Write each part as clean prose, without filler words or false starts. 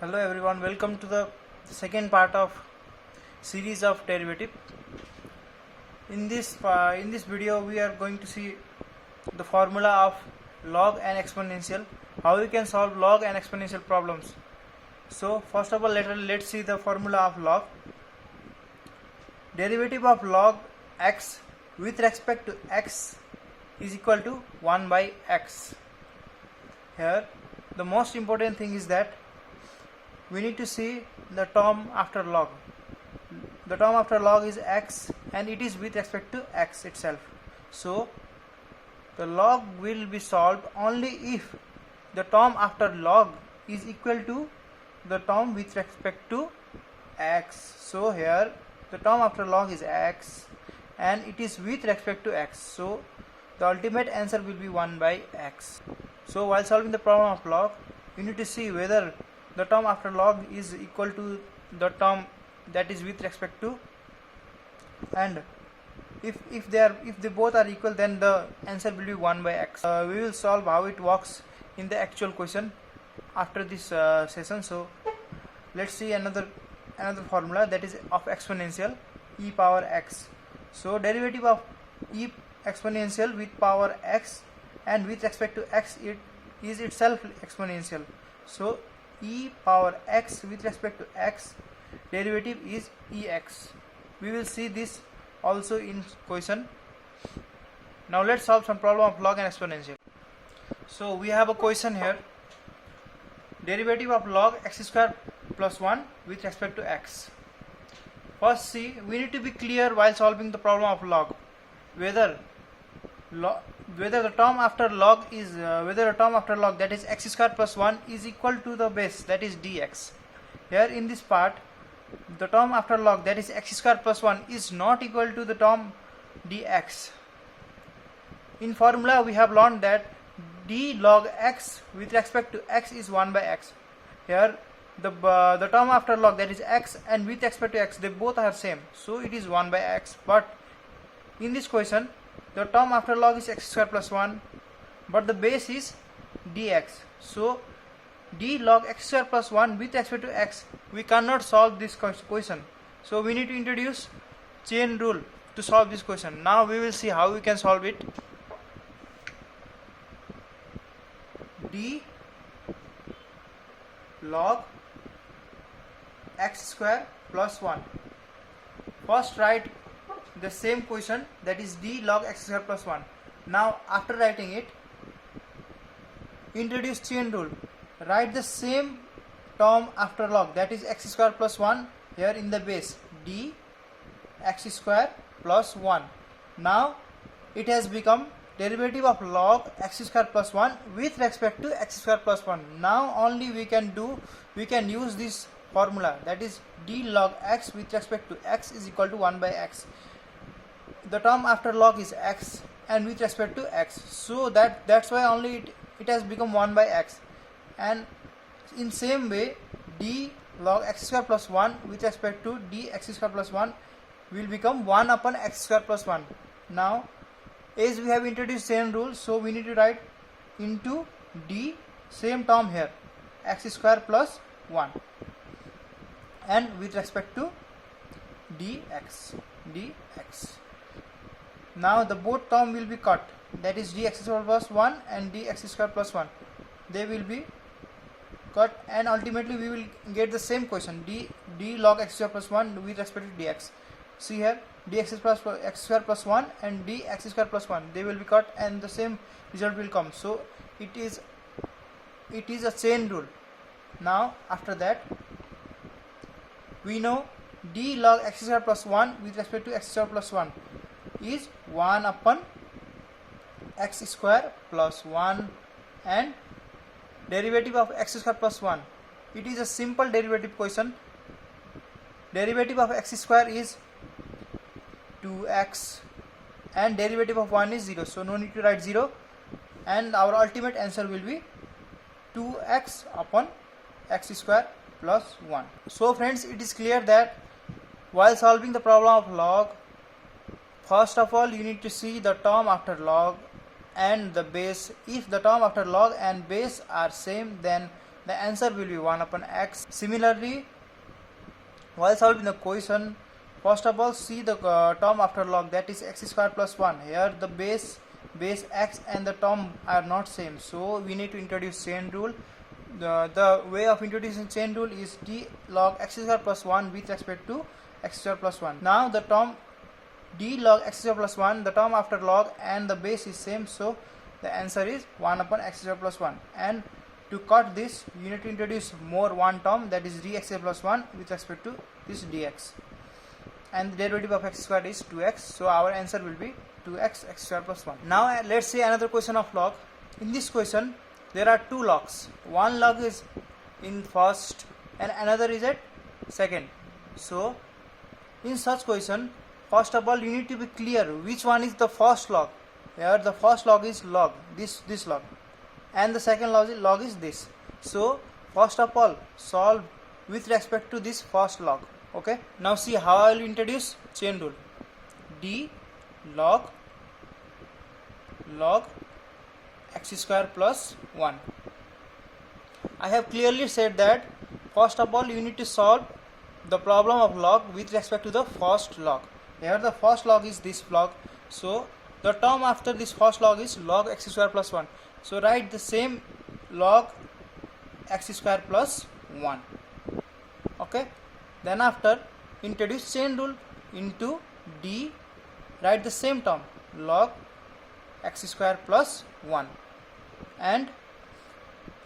Hello everyone, welcome to the second part of series of derivative. In this video we are going to see the formula of log and exponential, how you can solve log and exponential problems. So first of all, let's see the formula of log. Derivative of log x with respect to x is equal to 1 by x. Here the most important thing is that we need to see the term after log. The term after log is x and it is with respect to x itself. So the log will be solved only if the term after log is equal to the term with respect to x. So here the term after log is x and it is with respect to x. So the ultimate answer will be 1 by x. So while solving the problem of log, you need to see whether the term after log is equal to the term that is with respect to, and if they both are equal, then the answer will be 1 by x. We will solve how it works in the actual question after this session. So let's see another formula, that is of exponential e power x. So derivative of e exponential with power x and with respect to x, it is itself exponential. So e power x with respect to x, derivative is ex. We will see this also in question. Now let's solve some problem of log and exponential. So we have a question here. Derivative of log x square plus 1 with respect to x. First, see, we need to be clear while solving the problem of log whether the term after log is that is x square plus 1 is equal to the base, that is dx. Here in this part, the term after log, that is x square plus 1, is not equal to the term dx. In formula we have learned that d log x with respect to x is 1 by x. Here the term after log, that is x, and with respect to x, they both are same, so it is 1 by x. But in this question, the term after log is x square plus 1, but the base is dx. So d log x square plus 1 with respect to x, we cannot solve this question. So we need to introduce chain rule to solve this question. Now we will see how we can solve it. D log x square plus 1. First write the same question, that is d log x square plus 1. Now after writing it, introduce chain rule. Write the same term after log, that is x square plus 1 here in the base, d x square plus 1. Now it has become derivative of log x square plus 1 with respect to x square plus 1. Now only we can use this formula, that is d log x with respect to x is equal to 1 by x. The term after log is x and with respect to x, so that's why only it has become 1 by x. And in same way, d log x square plus 1 with respect to d x square plus 1 will become 1 upon x square plus 1. Now as we have introduced chain rule, so we need to write into d same term here, x square plus 1, and with respect to dx. Now the both term will be cut, that is dx square plus 1 and dx square plus 1, they will be cut, and ultimately we will get the same question, d log x square plus 1 with respect to dx. See here, dx plus x square plus 1 and dx square plus 1, they will be cut and the same result will come. So it is a chain rule. Now after that, we know d log x square plus 1 with respect to x square plus 1 is 1 upon x square plus 1, and derivative of x square plus 1, it is a simple derivative question. Derivative of x square is 2x and derivative of 1 is 0, so no need to write 0, and our ultimate answer will be 2x upon x square plus 1. So friends, it is clear that while solving the problem of log, first of all you need to see the term after log and the base. If the term after log and base are same, then the answer will be 1 upon x. Similarly, while solving the question, first of all see the term after log, that is x square plus 1. Here the base x and the term are not same, so we need to introduce chain rule. The way of introducing chain rule is d log x square plus 1 with respect to x square plus 1. Now the term d log x square plus 1, the term after log and the base is same, so the answer is 1 upon x square plus 1. And to cut this, you need to introduce more one term, that is dx square plus 1 with respect to this dx, and the derivative of x square is 2x, so our answer will be 2x x square plus 1. Now let's see another question of log. In this question there are two logs, one log is in first and another is at second. So in such question, first of all you need to be clear which one is the first log. Here the first log is log, this log, and the second log is this. So first of all solve with respect to this first log. Okay, now see how I will introduce chain rule. D log x square plus 1. I have clearly said that first of all you need to solve the problem of log with respect to the first log. Here the first log is this log, so the term after this first log is log x square plus 1. So write the same log x square plus 1. Okay, then after introduce chain rule into d, write the same term log x square plus 1, and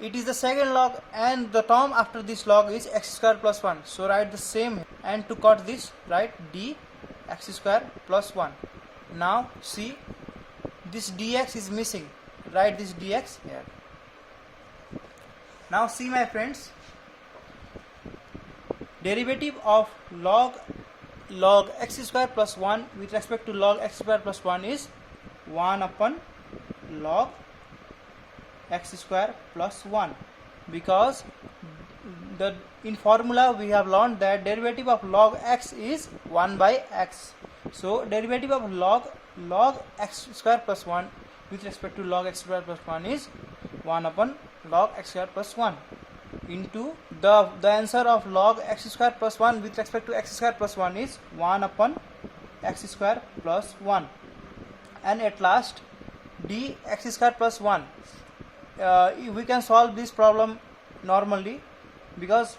it is the second log and the term after this log is x square plus 1, so write the same, and to cut this write d x square plus 1. Now see this dx is missing, write this dx here. Now see my friends, derivative of log x square plus 1 with respect to log x square plus 1 is 1 upon log x square plus 1, because in formula we have learned that derivative of log x is 1 by x. So derivative of log x square plus 1 with respect to log x square plus 1 is 1 upon log x square plus 1 into the answer of log x square plus 1 with respect to x square plus 1 is 1 upon x square plus 1, and at last d x square plus 1. We can solve this problem normally because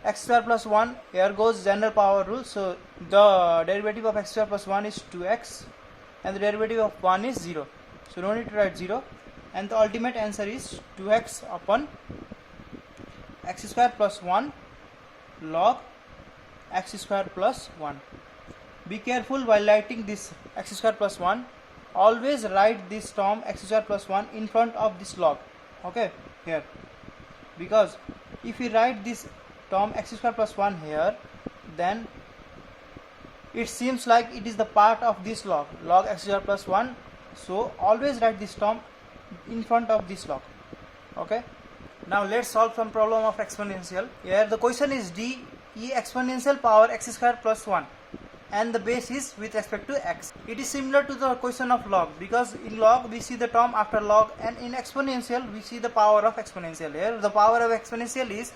x square plus 1, here goes general power rule, so the derivative of x square plus 1 is 2x and the derivative of 1 is 0, so no need to write 0, and the ultimate answer is 2x upon x square plus 1 log x square plus 1. Be careful while writing this x square plus 1, always write this term x square plus 1 in front of this log. Okay, here, because if we write this term x square plus 1 here, then it seems like it is the part of this log x square plus 1, so always write this term in front of this log. Okay, now let's solve some problem of exponential. Here the question is d e exponential power x square plus 1 and the base is with respect to x. It is similar to the question of log, because in log we see the term after log, and in exponential we see the power of exponential. Here the power of exponential is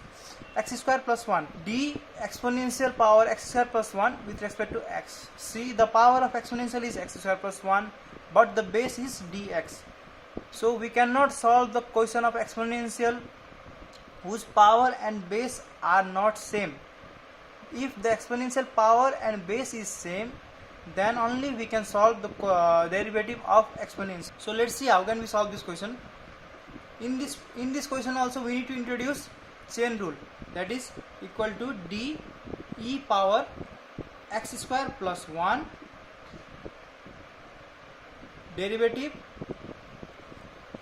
x square plus 1, d exponential power x square plus 1 with respect to x. See, the power of exponential is x square plus 1, but the base is dx. So we cannot solve the question of exponential whose power and base are not same. If the exponential power and base is same, then only we can solve the derivative of exponential. So let's see how can we solve this question. In this question also we need to introduce chain rule, that is equal to d e power x square plus 1 derivative,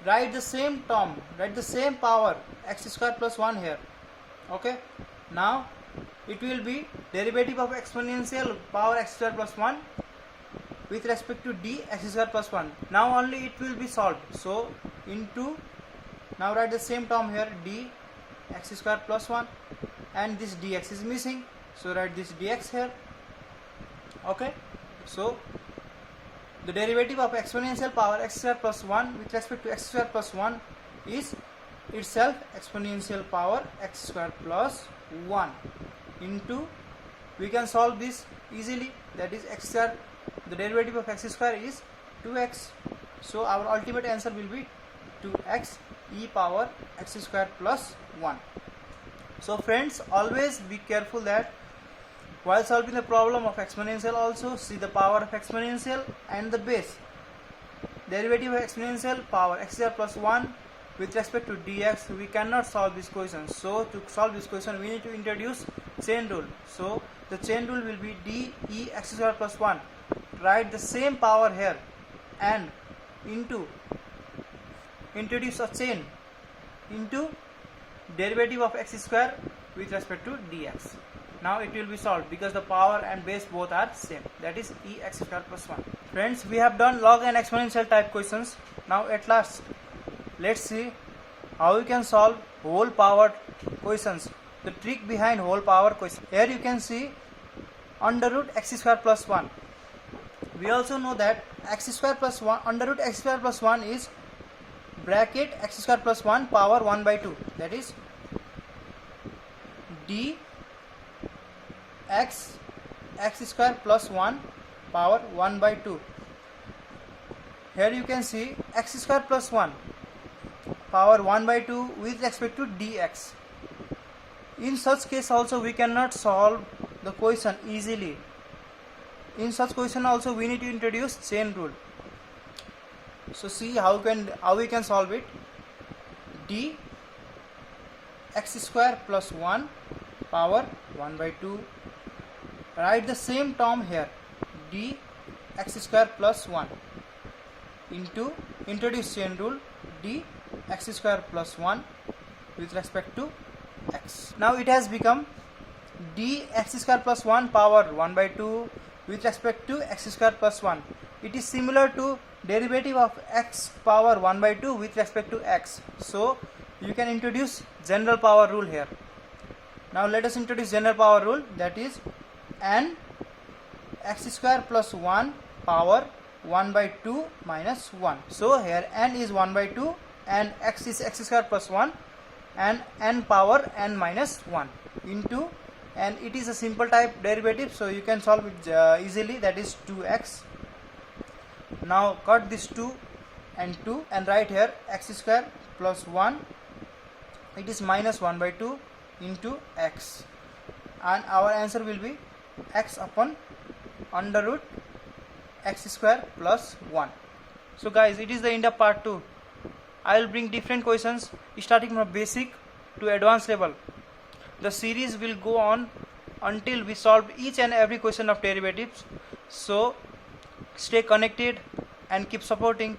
write the same term, write the same power x square plus 1 here. Okay, now it will be derivative of exponential power x square plus 1 with respect to d x square plus 1. Now only it will be solved, so into, now write the same term here, d x square plus 1, and this dx is missing, so write this dx here. Okay, so the derivative of exponential power x square plus 1 with respect to x square plus 1 is itself exponential power x square plus 1 into, we can solve this easily, that is x square, the derivative of x square is 2x, so our ultimate answer will be 2x e power x square plus 1. So friends, always be careful that while solving the problem of exponential also see the power of exponential and the base. Derivative of exponential power x square plus 1 with respect to dx, we cannot solve this question. So to solve this question we need to introduce chain rule. So the chain rule will be d e x square plus 1. Write the same power here and into, introduce a chain into derivative of x square with respect to dx. Now it will be solved because the power and base both are same, that is e x square plus 1. Friends, we have done log and exponential type questions. Now at last let's see how we can solve whole power questions, the trick behind whole power question. Here you can see under root x square plus 1. We also know that x square plus 1, under root x square plus 1 is bracket x square plus 1 power 1 by 2, that is d x square plus 1 power 1 by 2. Here you can see x square plus 1 power 1 by 2 with respect to dx. In such case also we cannot solve the question easily. In such question also we need to introduce chain rule. So see how we can solve it. D x square plus 1 power 1 by 2. Write the same term here, d x square plus 1 into, introduce chain rule, d x square plus 1 with respect to x. Now it has become d x square plus 1 power 1 by 2 with respect to x square plus 1. It is similar to derivative of x power 1 by 2 with respect to x. So you can introduce general power rule here. Now let us introduce general power rule, that is n x square plus 1 power 1 by 2 minus 1. So here n is 1 by 2 and x is x square plus 1 and n power n minus 1 into, and it is a simple type derivative, so you can solve it easily, that is 2x. Now cut this 2 and 2 and write here x square plus 1, it is minus 1 by 2 into x, and our answer will be x upon under root x square plus 1. So guys, it is the end of part 2. I will bring different questions starting from basic to advanced level. The series will go on until we solve each and every question of derivatives. So stay connected and keep supporting.